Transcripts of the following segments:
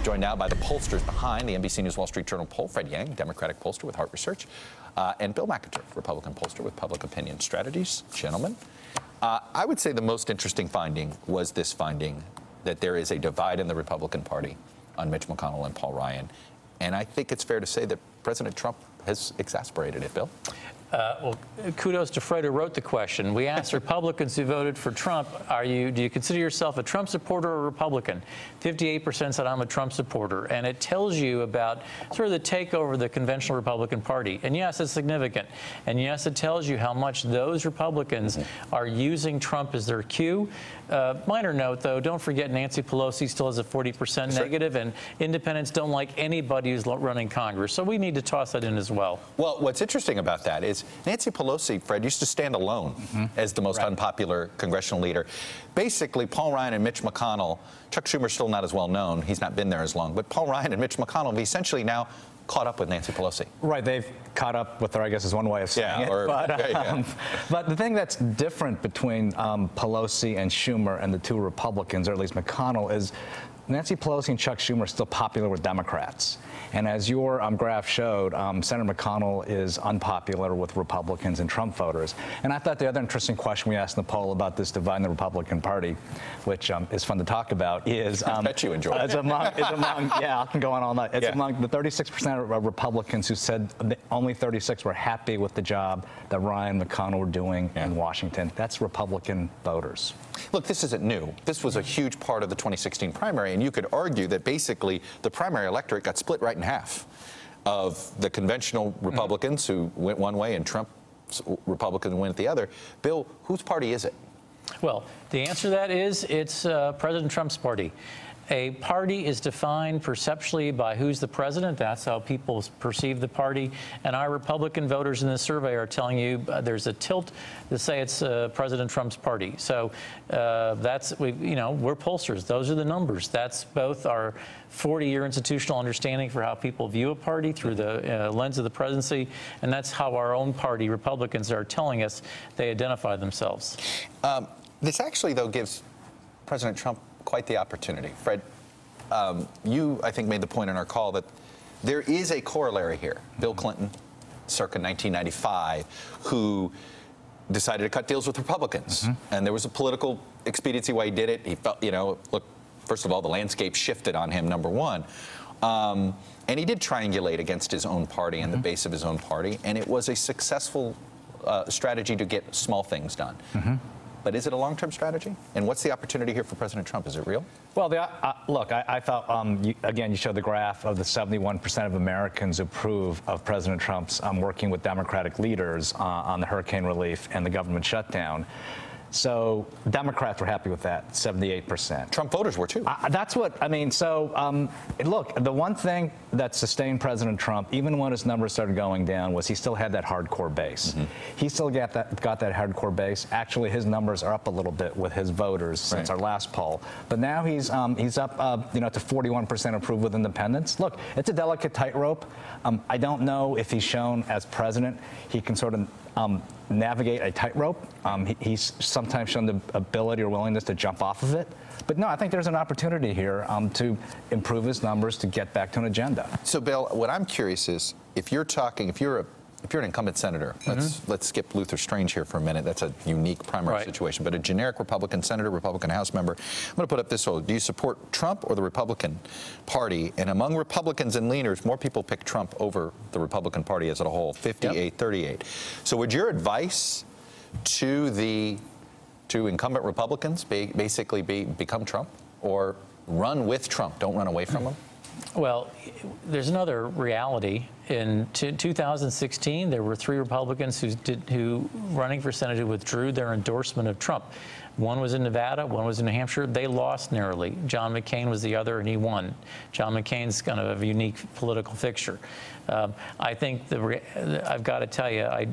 Joined now by the pollsters behind the NBC News Wall Street Journal poll, Fred Yang, Democratic pollster with Hart Research, and Bill McIntyre, Republican pollster with Public Opinion Strategies. Gentlemen, I would say the most interesting finding was this finding that there is a divide in the Republican Party on Mitch McConnell and Paul Ryan. And I think it's fair to say that President Trump has exacerbated it, Bill. Well, kudos to Fred who wrote the question. We asked Republicans who voted for Trump, do you consider yourself a Trump supporter or a Republican? 58% said I'm a Trump supporter. And it tells you about sort of the takeover of the conventional Republican Party. And yes, it's significant. And yes, it tells you how much those Republicans are using Trump as their cue. Minor note, though, don't forget Nancy Pelosi still has a 40% negative, and independents don't like anybody who's running Congress. So we need to toss that in as well. Well, what's interesting about that is Nancy Pelosi, Fred, used to stand alone as the most unpopular congressional leader. Basically, Paul Ryan and Mitch McConnell, Chuck Schumer's still not as well known. He's not been there as long. But Paul Ryan and Mitch McConnell have essentially now caught up with Nancy Pelosi. Right, they've caught up with her, I guess is one way of saying it. But the thing that's different between Pelosi and Schumer and the two Republicans, or at least McConnell, is Nancy Pelosi and Chuck Schumer are still popular with Democrats. And as your graph showed, Senator McConnell is unpopular with Republicans and Trump voters. And I thought the other interesting question we asked in the poll about this divide in the Republican Party, which is fun to talk about, is I bet you enjoy it. Yeah, I can go on all night. It's among the 36% of Republicans who said only 36 were happy with the job that Ryan and McConnell were doing in Washington. That's Republican voters. Look, this isn't new. This was a huge part of the 2016 primary, and you could argue that basically the primary electorate got split right in half of the conventional Republicans who went one way and Trump's Republicans went the other. Bill, whose party is it? Well, the answer to that is it's President Trump's party. A party is defined perceptually by who's the president. That's how people perceive the party. And our Republican voters in this survey are telling you there's a tilt to say it's President Trump's party. So we're pollsters. Those are the numbers. That's both our 40-year institutional understanding for how people view a party through the lens of the presidency, and that's how our own party, Republicans, are telling us they identify themselves. This actually, though, gives President Trump quite the opportunity. Fred, you, I think, made the point in our call that there is a corollary here. Bill Clinton, circa 1995, who decided to cut deals with Republicans. And there was a political expediency why he did it. He felt, look, first of all, the landscape shifted on him, number one. And he did triangulate against his own party and the base of his own party. And it was a successful strategy to get small things done. But is it a long-term strategy? And what's the opportunity here for President Trump? Is it real? Well, look, I thought, again, you showed the graph of the 71% of Americans approve of President Trump's working with Democratic leaders on the hurricane relief and the government shutdown. So Democrats were happy with that, 78%. Trump voters were too. That's what I mean. So look, the one thing that sustained President Trump, even when his numbers started going down, was he still had that hardcore base. He still got that hardcore base. Actually, his numbers are up a little bit with his voters since our last poll. But now he's up, to 41% approve with independents. Look, it's a delicate tightrope. I don't know if he's shown as president he can sort of navigate a tightrope. He's sometimes shown the ability or willingness to jump off of it. But no, I think there's an opportunity here to improve his numbers to get back to an agenda. So, Bill, what I'm curious is, if you're an incumbent senator, let's skip Luther Strange here for a minute. That's a unique primary situation. But a generic Republican senator, Republican House member, I'm going to put up this vote. Do you support Trump or the Republican Party? And among Republicans and leaners, more people pick Trump over the Republican Party as a whole, 58-38. So would your advice to incumbent Republicans basically become Trump, or run with Trump, don't run away from him? Well, there's another reality. In 2016, there were 3 Republicans who running for Senate who withdrew their endorsement of Trump. One was in Nevada, one was in New Hampshire. They lost narrowly. John McCain was the other, and he won. John McCain's kind of a unique political fixture. I think I've got to tell you, I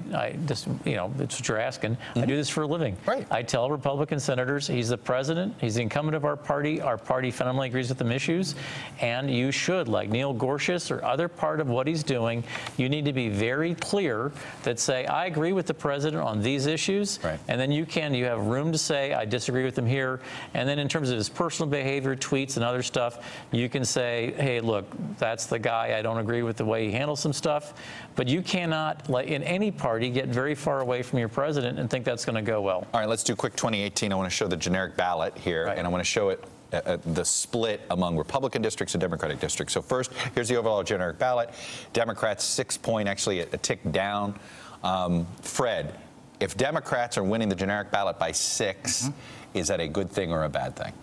just, that's what you're asking. I do this for a living. I tell Republican senators, he's the president, he's the incumbent of our party fundamentally agrees with them issues, and you should, like Neil Gorsuch or other part of what he's doing, doing. You need to be very clear that say, I agree with the president on these issues, Right. and then you have room to say, I disagree with him here. And then in terms of his personal behavior, tweets and other stuff, you can say, hey, look, that's the guy. I don't agree with the way he handles some stuff. But you cannot, like in any party, get very far away from your president and think that's going to go well. All right, let's do quick 2018. I want to show the generic ballot here, Right. and I want to show it the split among Republican districts and Democratic districts. So first, here's the overall generic ballot. Democrats 6 point, actually a tick down. Fred, if Democrats are winning the generic ballot by 6, is that a good thing or a bad thing?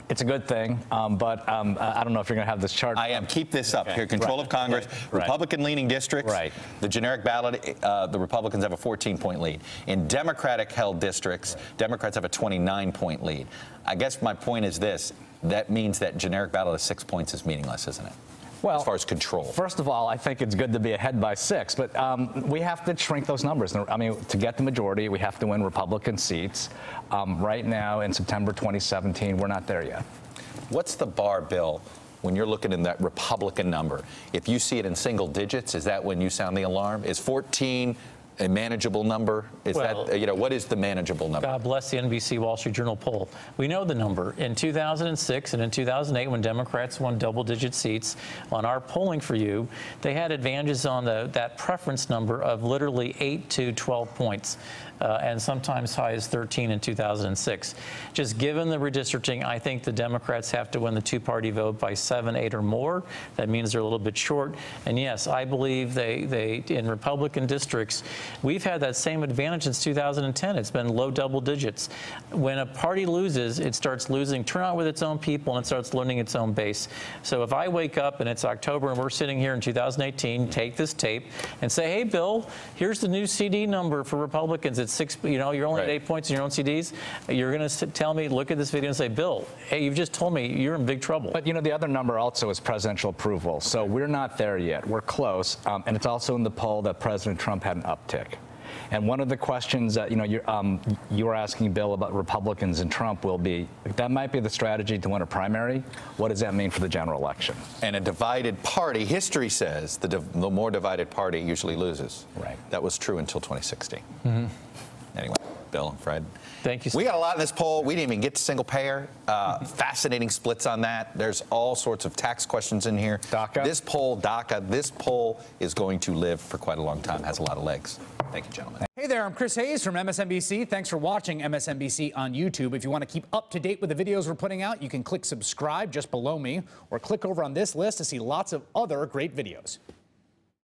It's a good thing, but I don't know if you're going to have this chart. I am. Keep this up here. Control Right. of Congress, Right. Republican-leaning districts. Right. The generic ballot, the Republicans have a 14-point lead. In Democratic-held districts, Democrats have a 29-point lead. I guess my point is this: that means that generic ballot of 6 points is meaningless, isn't it? Well, as far as control. First of all, I think it's good to be ahead by 6, but we have to shrink those numbers. I mean, to get the majority, we have to win Republican seats. Right now, in September 2017, we're not there yet. What's the bar, Bill, when you're looking in that Republican number? If you see it in single digits, is that when you sound the alarm? Is 14 a manageable number? Is Well, that, what is the manageable number? God bless the NBC Wall Street Journal poll. We know the number. In 2006 and in 2008, when Democrats won double-digit seats, on our polling for you, they had advantages on that preference number of literally 8 to 12 points. And sometimes high as 13 in 2006. Just given the redistricting, I think the Democrats have to win the two-party vote by 7, 8 or more. That means they're a little bit short. And yes, I believe they in Republican districts, we've had that same advantage since 2010. It's been low double digits. When a party loses, it starts losing turnout with its own people and it starts learning its own base. So if I wake up and it's October and we're sitting here in 2018, take this tape and say, hey, Bill, here's the new CD number for Republicans. It's 6, you're only at 8 points in your own CDs. You're going to tell me, look at this video and say, Bill, hey, you've just told me you're in big trouble. But the other number also is presidential approval. So we're not there yet. We're close. And it's also in the poll that President Trump had an uptick. And one of the questions that you were asking, Bill, about Republicans and Trump will be, that might be the strategy to win a primary. What does that mean for the general election? And a divided party, history says the more divided party usually loses. Right. That was true until 2016. Anyway, Bill and Fred. Thank you. We got a lot in this poll. We didn't even get to single payer. Fascinating splits on that. There's all sorts of tax questions in here. DACA. This poll is going to live for quite a long time, has a lot of legs. Thank you, gentlemen. Hey there, I'm Chris Hayes from MSNBC. Thanks for watching MSNBC on YouTube. If you want to keep up to date with the videos we're putting out, you can click subscribe just below me or click over on this list to see lots of other great videos.